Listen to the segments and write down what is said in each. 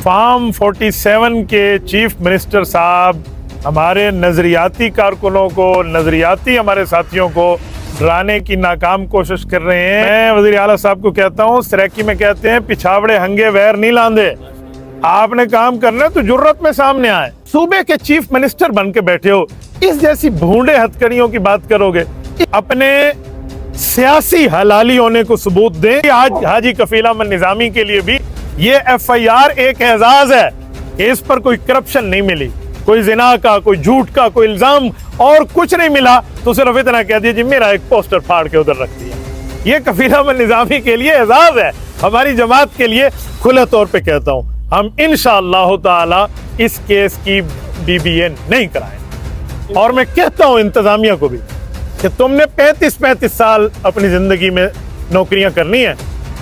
Form 47 کے chief minister صاحب ہمارے نظریاتی کارکنوں کو، نظریاتی ہمارے ساتھیوں کو ڈرانے کی ناکام کوشش کر رہے ہیں۔ میں وزیر اعلیٰ صاحب کو کہتا ہوں، سریکی میں کہتے ہیں پچھاوڑے ہنگے ویر نہیں لاندے۔ آپ نے کام کرنا ہے تو جرت میں سامنے آئے۔ صوبے کے چیف منسٹر بن کے بیٹھے ہو، اس جیسی بھونڈے ہتھ کڑیوں کی بات کرو گے؟ اپنے سیاسی حلالی ہونے کو ثبوت دیں۔ آج حاجی کفیل احمد نظامی کے لیے بھی یہ FIR ایک اعزاز ہے کہ اس پر کوئی کرپشن نہیں ملی، کوئی زنا کا، کوئی جھوٹ کا، کوئی الزام اور کچھ نہیں ملا، تو صرف اتنا کہہ دیا جی میرا ایک پوسٹر پھاڑ کے ادھر رکھ دیا۔ یہ کفیل احمد نظامی کے لیے اعزاز ہے، ہماری جماعت کے لیے کھلے طور پہ کہتا ہوں ہم انشاءاللہ تعالی اس کیس کی BBA نہیں کرائیں۔ اور میں کہتا ہوں انتظامیہ کو بھی کہ تم نے 35 سال اپنی زندگی میں نوکریاں کرنی ہیں،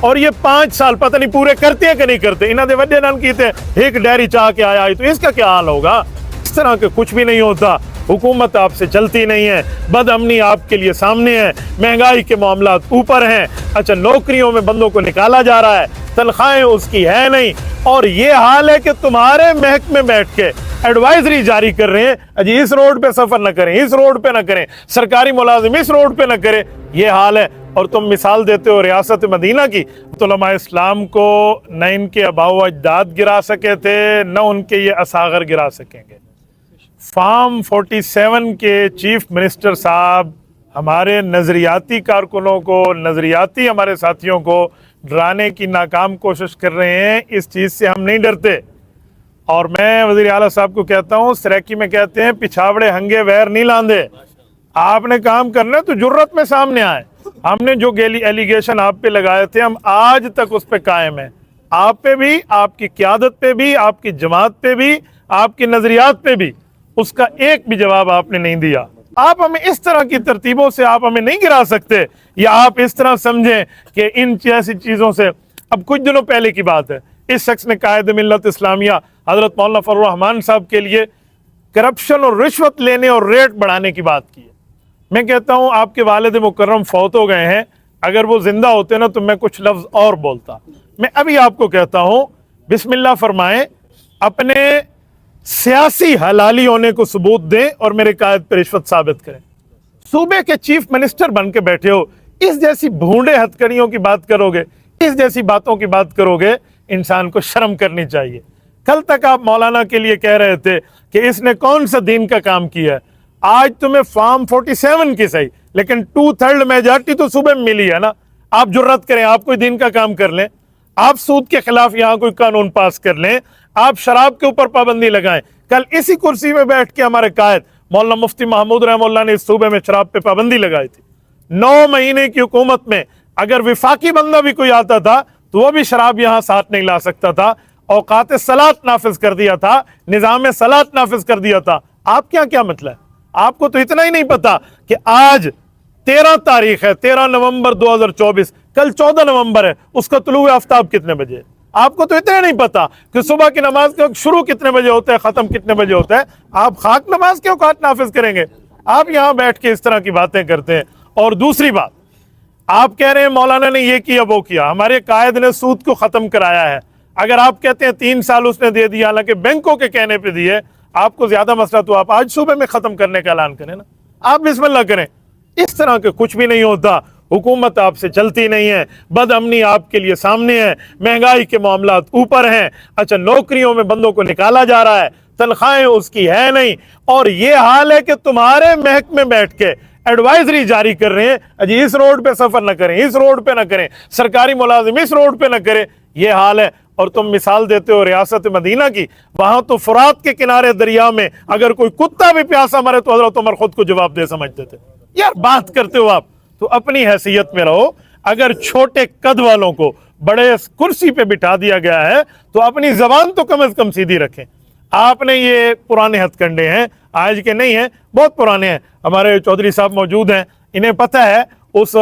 اور یہ 5 سال پتہ نہیں پورے کرتے ہیں کہ نہیں کرتے۔ انہوں نے وجہ نان کیتے ایک ڈیری چاہ کے آیا تو اس کا کیا حال ہوگا؟ اس طرح کے کچھ بھی نہیں ہوتا۔ حکومت آپ سے چلتی نہیں ہے، بد امنی آپ کے لیے سامنے ہے، مہنگائی کے معاملات اوپر ہیں، اچھا نوکریوں میں بندوں کو نکالا جا رہا ہے، تنخواہیں اس کی ہے نہیں، اور یہ حال ہے کہ تمہارے محکمے بیٹھ کے ایڈوائزری جاری کر رہے ہیں اجی اس روڈ پہ سفر نہ کریں، اس روڈ پہ نہ کریں، سرکاری ملازم اس روڈ پہ نہ کریں۔ یہ حال ہے، اور تم مثال دیتے ہو ریاست مدینہ کی۔ علماء اسلام کو نہ ان کے آباء و اجداد گرا سکے تھے، نہ ان کے یہ اصاغر گرا سکیں گے۔ فارم 47 کے چیف منسٹر صاحب ہمارے نظریاتی کارکنوں کو، نظریاتی ہمارے ساتھیوں کو ڈرانے کی ناکام کوشش کر رہے ہیں۔ اس چیز سے ہم نہیں ڈرتے، اور میں وزیر اعلیٰ صاحب کو کہتا ہوں، سریکی میں کہتے ہیں پچھاوڑے ہنگے ویر نہیں لاندے۔ آپ نے کام کرنا ہے تو جرت میں سامنے آئے۔ ہم نے جو ایلیگیشن آپ پہ لگائے تھے، ہم آج تک اس پہ قائم ہیں۔ آپ پہ بھی، آپ کی قیادت پہ بھی، آپ کی جماعت پہ بھی، آپ کی نظریات پہ بھی، اس کا ایک بھی جواب آپ نے نہیں دیا۔ آپ ہمیں اس طرح کی ترتیبوں سے آپ ہمیں نہیں گرا سکتے، یا آپ اس طرح سمجھیں کہ ان جیسی چیزوں سے۔ اب کچھ دنوں پہلے کی بات ہے، اس شخص نے قائد ملت اسلامیہ حضرت مولانا فضل الرحمان صاحب کے لیے کرپشن اور رشوت لینے اور ریٹ بڑھانے کی بات کی ہے۔ میں کہتا ہوں آپ کے والد مکرم فوت ہو گئے ہیں، اگر وہ زندہ ہوتے نا تو میں کچھ لفظ اور بولتا۔ میں ابھی آپ کو کہتا ہوں بسم اللہ فرمائیں، اپنے سیاسی حلالی ہونے کو ثبوت دیں اور میرے قائد پر رشوت ثابت کریں۔ صوبے کے چیف منسٹر بن کے بیٹھے ہو، اس جیسی بھونڈے ہتھ کڑیوں کی بات کرو گے، اس جیسی باتوں کی بات کرو گے، انسان کو شرم کرنی چاہیے۔ کل تک آپ مولانا کے لیے کہہ رہے تھے کہ اس نے کون سا دین کا کام کیا ہے۔ آج تمہیں فارم 47 کی صحیح، لیکن 2/3 میجارٹی تو صوبے میں ملی ہے نا۔ آپ جرت کریں، آپ کوئی دین کا کام کر لیں، آپ سود کے خلاف یہاں کوئی قانون پاس کر لیں، آپ شراب کے اوپر پابندی لگائیں۔ کل اسی کرسی میں بیٹھ کے ہمارے قائد مولانا مفتی محمود رحمہ اللہ نے اس صوبے میں شراب پہ پابندی لگائی تھی۔ 9 مہینے کی حکومت میں اگر وفاقی بندہ بھی کوئی آتا تھا تو وہ بھی شراب یہاں ساتھ نہیں لا سکتا تھا۔ اوقات صلاۃ نافذ کر دیا تھا، نظام صلاۃ نافذ کر دیا تھا۔ آپ کیا مطلب ہے؟ آپ کو تو اتنا ہی نہیں پتا کہ آج 13 تاریخ ہے، 13 نومبر 2024، کل 14 نومبر ہے، اس کا طلوع آفتاب کتنے بجے ہے؟ آپ کو تو اتنا نہیں پتا کہ صبح کی نماز کا شروع کتنے بجے ہوتا ہے، ختم کتنے بجے ہوتا ہے۔ آپ خاک نماز کے اوقات نافذ کریں گے؟ آپ یہاں بیٹھ کے اس طرح کی باتیں کرتے ہیں۔ اور دوسری بات، آپ کہہ رہے ہیں مولانا نے یہ کیا وہ کیا، ہمارے قائد نے سود کو ختم کرایا ہے۔ اگر آپ کہتے ہیں 3 سال اس نے دے دیا، حالانکہ بینکوں کے کہنے پہ دیے، آپ کو زیادہ مسئلہ تو آپ آج صوبے میں ختم کرنے کا اعلان کریں نا۔ آپ بسم اللہ کریں۔ اس طرح کے کچھ بھی نہیں ہوتا۔ حکومت آپ سے چلتی نہیں ہے، بد امنی آپ کے لیے سامنے ہے، مہنگائی کے معاملات اوپر ہیں، اچھا نوکریوں میں بندوں کو نکالا جا رہا ہے، تنخواہیں اس کی ہے نہیں، اور یہ حال ہے کہ تمہارے محکمے بیٹھ کے ایڈوائزری جاری کر رہے ہیں اجی اس روڈ پہ سفر نہ کریں، اس روڈ پہ نہ کریں، سرکاری ملازم اس روڈ پہ نہ کریں۔ یہ حال ہے، اور تم مثال دیتے ہو ریاست مدینہ کی۔ وہاں تو فرات کے کنارے دریا میں اگر کوئی کتا بھی پیاسا مرے تو حضرت عمر خود کو جواب دے سمجھتے تھے۔ یار بات کرتے ہو آپ تو اپنی حیثیت میں رہو۔ اگر چھوٹے قد والوں کو بڑے کرسی پہ بٹھا دیا گیا ہے تو اپنی زبان تو کم از کم سیدھی رکھیں۔ آپ نے یہ پرانے ہتھ کنڈے ہیں، آج کے نہیں ہیں، بہت پرانے ہیں۔ ہمارے چودھری صاحب موجود ہیں، انہیں پتہ ہے اس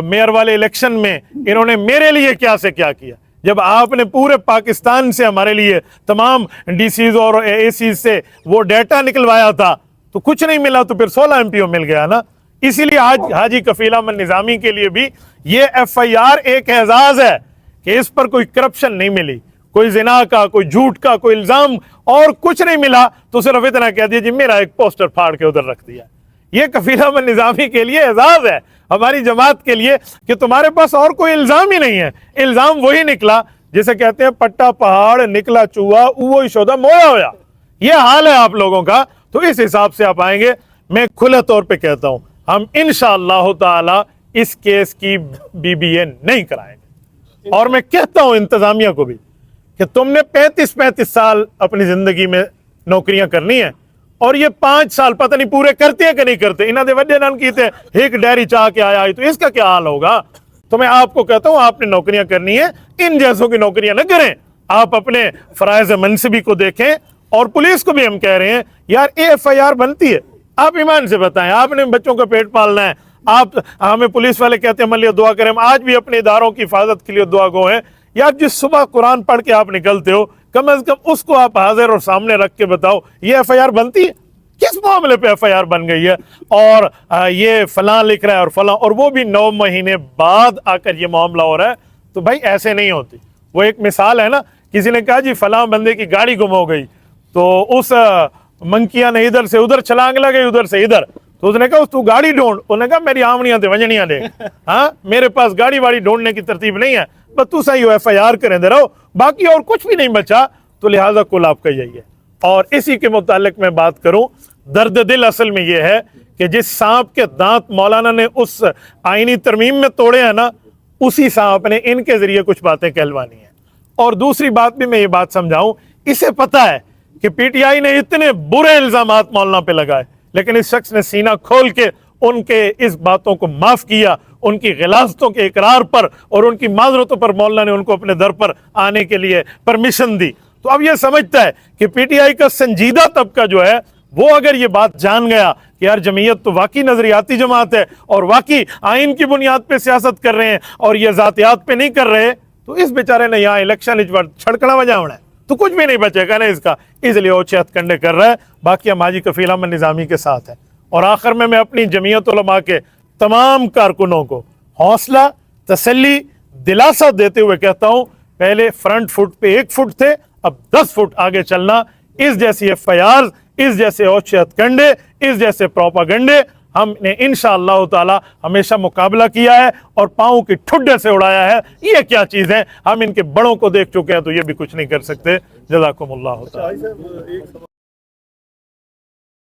میئر والے الیکشن میں انہوں نے میرے لیے کیا سے کیا کیا۔ جب آپ نے پورے پاکستان سے ہمارے لیے تمام DCs اور ACs سے وہ ڈیٹا نکلوایا تھا تو کچھ نہیں ملا، تو پھر 16 MPO مل گیا نا۔ اسی لیے آج حاجی کفیل احمد نظامی کے لیے بھی یہ FIR ایک اعزاز ہے کہ اس پر کوئی کرپشن نہیں ملی، کوئی زنا کا, کوئی جھوٹ کا, کوئی الزام اور کچھ نہیں ملا تو صرف اتنا کہہ دیا جی میرا ایک پوسٹر پھاڑ کے ادھر رکھ دیا. یہ کفیل احمد نظامی کے لیے اعزاز ہے, ہماری جماعت کے لیے, کہ تمہارے پاس اور کوئی الزام ہی نہیں ہے. الزام وہی نکلا جسے کہتے ہیں پٹا پہاڑ نکلا چوہا اوہی شودا مویا ہویا. یہ حال ہے آپ لوگوں کا. تو اس حساب سے آپ آئیں گے. میں کھلے طور پہ کہتا ہوں ہم انشاءاللہ تعالی اس کیس کی BBA نہیں کرائیں گے. اور میں کہتا ہوں انتظامیہ کو بھی کہ تم نے 35 سال اپنی زندگی میں نوکریاں کرنی ہیں اور یہ 5 سال پتہ نہیں پورے کرتے ہیں کہ نہیں کرتے. انہوں نے وڈے نان کیتے ایک ڈیری چاہ کے آیا تو اس کا کیا حال ہوگا. تو میں آپ کو کہتا ہوں آپ نے نوکریاں کرنی ہیں, ان جیسوں کی نوکریاں نہ کریں. آپ اپنے فرائض منصبی کو دیکھیں. اور پولیس کو بھی ہم کہہ رہے ہیں یار FIR بنتی ہے, آپ ایمان سے بتائیں, آپ نے بچوں کا پیٹ پالنا ہے. آپ ہمیں پولیس والے کہتے ہیں ہمارے لیے دعا کریں, ہم آج بھی اپنے اداروں کی حفاظت کے لیے دعا گو ہیں. یار جس صبح قرآن پڑھ کے آپ نکلتے ہو کم از کم اس کو آپ حاضر اور سامنے رکھ کے بتاؤ یہ FIR بنتی ہے, کس معاملے پہ FIR بن گئی ہے, اور یہ فلاں لکھ رہا ہے اور فلاں, اور وہ بھی 9 مہینے بعد آ کر یہ معاملہ ہو رہا ہے. تو بھائی ایسے نہیں ہوتی. وہ ایک مثال ہے نا, کسی نے کہا جی فلاں بندے کی گاڑی گم ہو گئی تو اس منکیاں نے ادھر سے ادھر چھلانگ لگائی ادھر سے ادھر, تو اس نے کہا تو گاڑی ڈھونڈ. انہوں نے کہا میری آمنیاں دے ونجنیاں دے, ہاں میرے پاس گاڑی واڑی ڈھونڈنے کی ترتیب نہیں ہے, بس تو صحیح ہو FIR کریں دے رہو, باقی اور کچھ بھی نہیں بچا. تو لہٰذا کل آپ کا یہی ہے. اور اسی کے متعلق میں بات کروں, درد دل اصل میں یہ ہے کہ جس سانپ کے دانت مولانا نے اس آئینی ترمیم میں توڑے ہیں نا, اسی سانپ نے ان کے ذریعے کچھ باتیں کہلوانی ہیں. اور دوسری بات بھی میں یہ بات سمجھاؤں, اسے پتا ہے کہ PTI نے اتنے برے الزامات مولانا پہ لگائے, لیکن اس شخص نے سینہ کھول کے ان کے اس باتوں کو معاف کیا, ان کی غلاظتوں کے اقرار پر اور ان کی معذرتوں پر مولانا نے ان کو اپنے در پر آنے کے لیے پرمیشن دی. تو اب یہ سمجھتا ہے کہ PTI کا سنجیدہ طبقہ جو ہے وہ اگر یہ بات جان گیا کہ یار جمعیت تو واقعی نظریاتی جماعت ہے اور واقعی آئین کی بنیاد پہ سیاست کر رہے ہیں اور یہ ذاتیات پہ نہیں کر رہے, تو اس بیچارے نے یہاں الیکشن چھڑکڑا بجاونا ہے تو کچھ بھی نہیں بچے گا نا اس کا, اس لیے وہ ہتھ کنڈے کر رہا ہے. باقی ہم حاجی کفیل احمد نظامی کے ساتھ ہیں. اور آخر میں اپنی جمعیت علماء کے تمام کارکنوں کو حوصلہ, تسلی, دلاسا دیتے ہوئے کہتا ہوں پہلے فرنٹ فٹ پہ 1 فٹ تھے, اب 10 فٹ آگے چلنا. اس جیسی FIR, اس جیسے اوچھے ہتھ کنڈے, اس جیسے پروپاگنڈے ہم نے انشاءاللہ تعالی ہمیشہ مقابلہ کیا ہے اور پاؤں کی ٹھڈے سے اڑایا ہے. یہ کیا چیز ہے, ہم ان کے بڑوں کو دیکھ چکے ہیں تو یہ بھی کچھ نہیں کر سکتے. جزاکم اللہ تعالی.